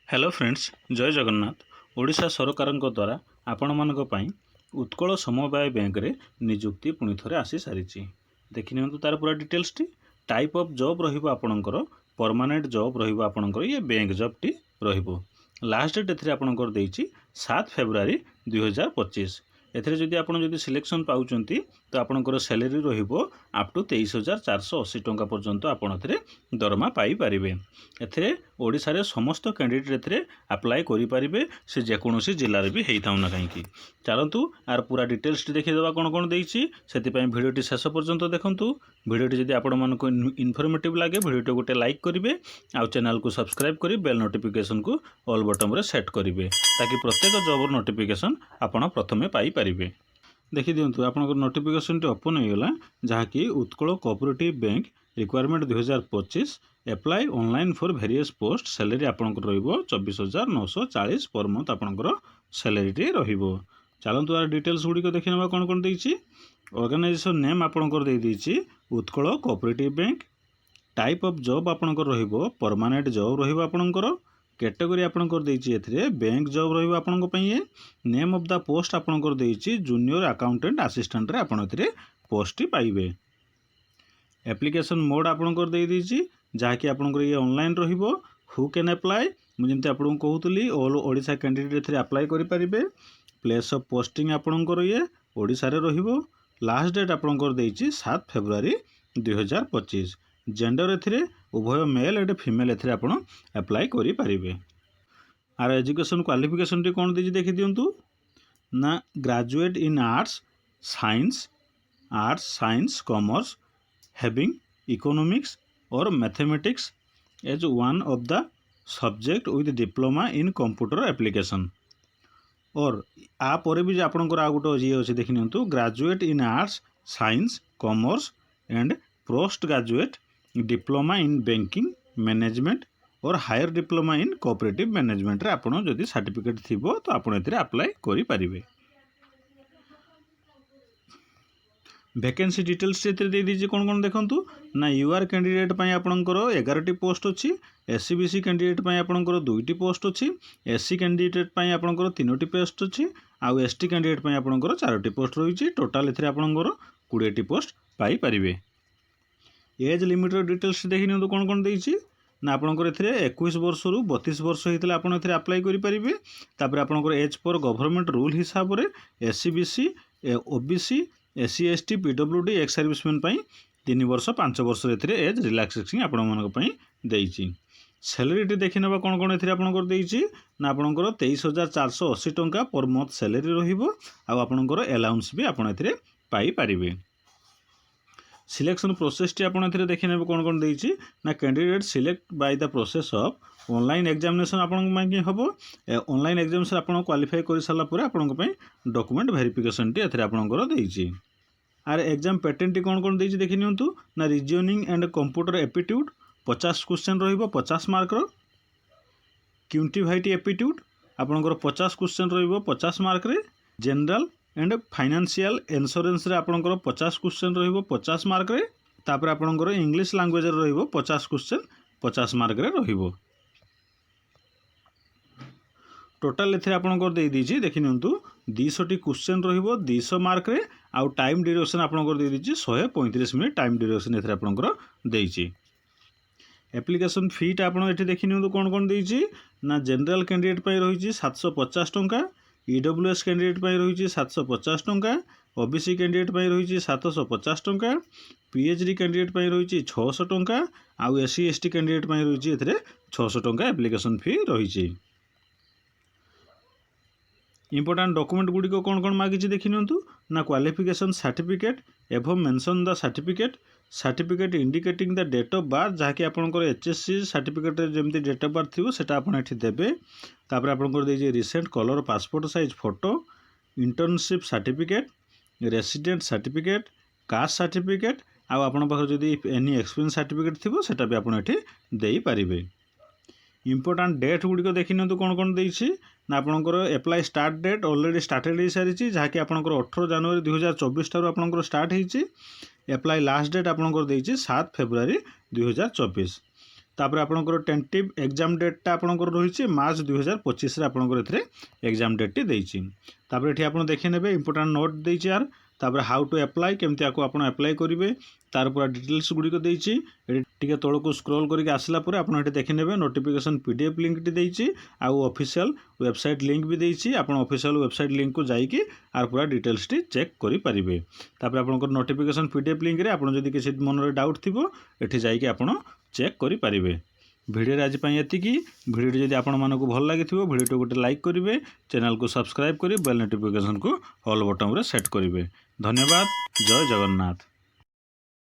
Hello friends, जय जगन्नाथ। ओडिशा सरकारଙ୍କ द्वारा ଆପଣମାନଙ୍କ ପାଇଁ ଉତ୍କଳ ସମବାୟ ବ୍ୟାଙ୍କରେ ନିଯୁକ୍ତି ପୁଣି ଥରେ ଆସି ସାରିଛି। ଦେଖି ନିଅନ୍ତୁ ତାର ପୁରା ଡିଟେଲ୍ସଟି। ଟାଇପ୍ ଅଫ୍ ଜବ୍ ରହିବ ଆପଣଙ୍କର ପରମାନେଣ୍ଟ ଜବ୍ ରହିବ ଆପଣଙ୍କର ଇଏ ବ୍ୟାଙ୍କ ଜବ୍ଟି ରହିବ। ଲାଷ୍ଟ ଡେଟ୍ ଏଥିରେ ଆପଣଙ୍କର ଦେଇଛି 7 ଫେବୃଆରୀ 2025। ଏଥିରେ ଯଦି ଆପଣ ଯଦି ସିଲେକ୍ସନ୍ ପାଉଛନ୍ତି ତ ଆପଣଙ୍କର ସାଲେରୀ ରହିବ ଅପ୍ ଟୁ 23,480 ଟଙ୍କା ପର୍ଯ୍ୟନ୍ତ ଆପଣ ଏଥିରେ ଦରମା ପାଇପାରିବେ। ଏଥିରେ ଓଡ଼ିଶାରେ ସମସ୍ତ କ୍ୟାଣ୍ଡିଡେଟ୍ ଏଥିରେ ଆପ୍ଲାଏ କରିପାରିବେ, ସେ ଯେକୌଣସି ଜିଲ୍ଲାରେ ବି ହେଇଥାଉ ନା କାହିଁକି। ଚାଲନ୍ତୁ ଆର ପୁରା ଡିଟେଲ୍ସଟି ଦେଖିଦେବା କ'ଣ କ'ଣ ଦେଇଛି। ସେଥିପାଇଁ ଭିଡ଼ିଓଟି ଶେଷ ପର୍ଯ୍ୟନ୍ତ ଦେଖନ୍ତୁ। ଭିଡ଼ିଓଟି ଯଦି ଆପଣମାନଙ୍କୁ ଇନଫର୍ମେଟିଭ୍ ଲାଗେ ଭିଡ଼ିଓଟି ଗୋଟେ ଲାଇକ୍ କରିବେ, ଆଉ ଚ୍ୟାନେଲକୁ ସବସ୍କ୍ରାଇବ୍ କରି ବେଲ୍ ନୋଟିଫିକେସନକୁ ଅଲ୍ ବଟନରେ ସେଟ୍ କରିବେ, ତାକି ପ୍ରତ୍ୟେକ ଜବ୍ର ନୋଟିଫିକେସନ୍ ଆପଣ ପ୍ରଥମେ ପାଇପାରିବେ। ଦେଖିଦିଅନ୍ତୁ ଆପଣଙ୍କର ନୋଟିଫିକେସନଟି ଓପନ୍ ହେଇଗଲା, ଯାହାକି Utkal cooperative bank requirement 2025 apply online for various post. Salary आपंकर रो 24,940 पर मंथ आपंकर सैलरी रो। चलतु यार डिटेल्स गुड़िक देखी ना कौन कौन देती। ऑर्गेनाइजेशन नेम आपंकर देती Utkal cooperative bank. Type of job आपंकर रो परमानेंट जॉब रहा। कैटेगरी आपंकर देती बैंक जॉब रही। नेम ऑफ द पोस्ट आपंकर देती जूनियर अकाउंटेंट असिस्टेंट रे आपन एथिरे पोस्ट पाइबे। एप्लिकेशन मोड आपंकर देती जहाँकि आपंकर ये ऑनलाइन रहिबो। हु कैन अप्लाई मुझे आपको कहूली ऑल ओडिशा कैंडिडेट एथिरे अप्लाई करेंगे। प्लेस ऑफ पोस्टिंग आपंकर ये ओडिशा रे रहिबो। लास्ट डेट आपंकर देती 7 फेब्रुआरी 2025। जेंडर एथिरे उभय मेल एंड फीमेल एथिरे आपण अप्लाई करेंगे। आर एजुकेशन क्वालिफिकेशन टी कौन देती देखी दिंतु ना graduate in arts science commerce having economics और mathematics as one of the subject with diploma in computer application. और आपर भी आपंकर आ गोटे ये अच्छे देखी नियंतु graduate in arts science commerce and post graduate diploma in banking management और higher diploma in cooperative management रे आपन जदि सर्टिफिकेट थिबो तो आपन एथिरे अप्लाई करि परिबे। वैकेंसी डिटेल्स दे दीजिए कौन कौन देखंतु ना यूआर कैंडिडेट पई आपनकर 11टी पोस्ट अच्छी। एससी बीसी कैंडिडेट पई आपनकर 2टी पोस्ट अच्छी। एससी कैंडिडेट पई आपनकर 3टी पोस्ट अच्छी। आउ एसटी कैंडिडेट पई आपनकर 4टी पोस्ट रही। टोटाल एथिरे आपनकर 20टी पोस्ट पाई परिबे। एज लिमिट डिटेल्स देखि नियंतु कौन कौन देछि ना आपनकर एथिरे 21 वर्ष रु 32 वर्ष होइतले आपन एथिरे अप्लाई करि परिबे। तापर आपनकर एज पर गवर्नमेंट रूल हिसाब रे SC BC OBC SC ST PWD ex serviceman 3 वर्ष 5 वर्ष एज रिलैक्सेशन आपण देती। सैलरी देखी ना कौन कौन आपंकर देती ना आपंकर 23,480 टंका पर मंथ सैलरी रहा। अलाउंस भी आपड़ पाइपर। सिलेक्शन प्रोसेस टी आपन देखी ने कौन कौन देती ना candidate select by the process of online examination आपण हम। ऑनलाइन एग्जामिनेशन आप क्वालिफाई कर सारा पर आपण डॉक्यूमेंट वेरिफिकेशन टी आपंकर देती। आर एग्जाम पैटर्न टी कौन कौन देती देखी नियंतु ना reasoning and computer aptitude 50 question रहिबो 50 मार्क रो। क्यूंटिवाइटी एप्टीट्यूड आपनकर 50 क्वेश्चन रहिबो 50 मार्क रे। जनरल एंड फाइनेंशियल इंश्योरेंस रे आपनकर 50 क्वेश्चन रहिबो 50 मार्क रे। तापर आपनकर इंग्लिश लैंग्वेज रे रहिबो 50 क्वेश्चन 50 मार्क रे रहिबो। टोटाल एथे आपनकर दे दीची देखि नियंतु 200टी क्वेश्चन रहिबो 200 मार्क रे। आउ टाइम ड्यूरेशन आपनकर दे दीची 135 मिनिट टाइम ड्यूरेशन एथे आपनकर देची। एप्लिकेशन फी टा आपन एठी देखि नियंतु कौन कौन देची ना जनरल कैंडिडेट पई रहिची 750 टंका। ईडब्ल्यूएस कैंडिडेट पई रहिची 750 टंका। ओबीसी कैंडिडेट पई रहिची 750 टंका। पीएचडी कैंडिडेट पई रहिची 600 टंका। आउ एससी एसटी कैंडिडेट पई रहिची एथरे 600 टंका एप्लिकेशन फी रहिची। इंपोर्टेंट डॉक्यूमेंट गुड़ी को कौन कौन मागिची देखि नियंतु ना क्वालिफिकेशन सर्टिफिकेट एवं mention the certificate indicating the date of birth जहाँकि आपंकर एचएससी सर्टिफिकेट जमी डेट ऑफ बर्थ थी सेटा आपन एठी देबे। तापर आपंकर देजे recent colour passport size photo internship certificate resident certificate caste certificate आउ आपन पाखर जदी एनी एक्सपीरियंस सर्टिफिकेट थिबो सेटा भी आपन एठी देई परिबे। इंपोर्टेंट डेट गुड़ी को देखी नियंतु कौन कौन देछि ना आपनकर apply start date already started हो सारी जहाँकि आपनकर 18 जनवरी 2024 ठार आपनकर स्टार्ट होइछि। एप्लाई लास्ट डेट आपनकर देछि 7 फेब्रुआरी 2024। तापर आपणकर टेंटिव एग्जाम डेटा आपणकर रही मार्च 2025 आपणकर एग्जाम डेट टी देछि। तापर एठी आपण देखि नेबे इंपोर्टेंट नोट देछि यार। तापर हाउ टू अप्लाई केमती आपको आपण अप्लाई करेंगे तार पूरा डिटेल्स गुड़िक देछि। टिके तळको स्क्रॉल करके आसला पर आपण एठी देखि नेबे नोटिफिकेशन पीडीएफ लिंक टी देछि आउ ऑफिशियल वेबसाइट लिंक भी देछि। आपण ऑफिशियल वेबसाइट लिंक को जाइकि आर पूरा डिटेल्स टी चेक करि परिबे। तापर आपणकर नोटिफिकेशन पीडीएफ लिंक रे आपण जदि किसी मन रे डाउट थिबो एठी जाइकि आपण चेक करि परिबे। वीडियो आज एतिकी। वीडियो जदि आपण मानकु भल लागि वीडियो को गोटे लाइक करेंगे, चैनल को सब्सक्राइब करी बेल नोटिफिकेशन को ऑल बटन रे सेट करेंगे। धन्यवाद। जय जगन्नाथ।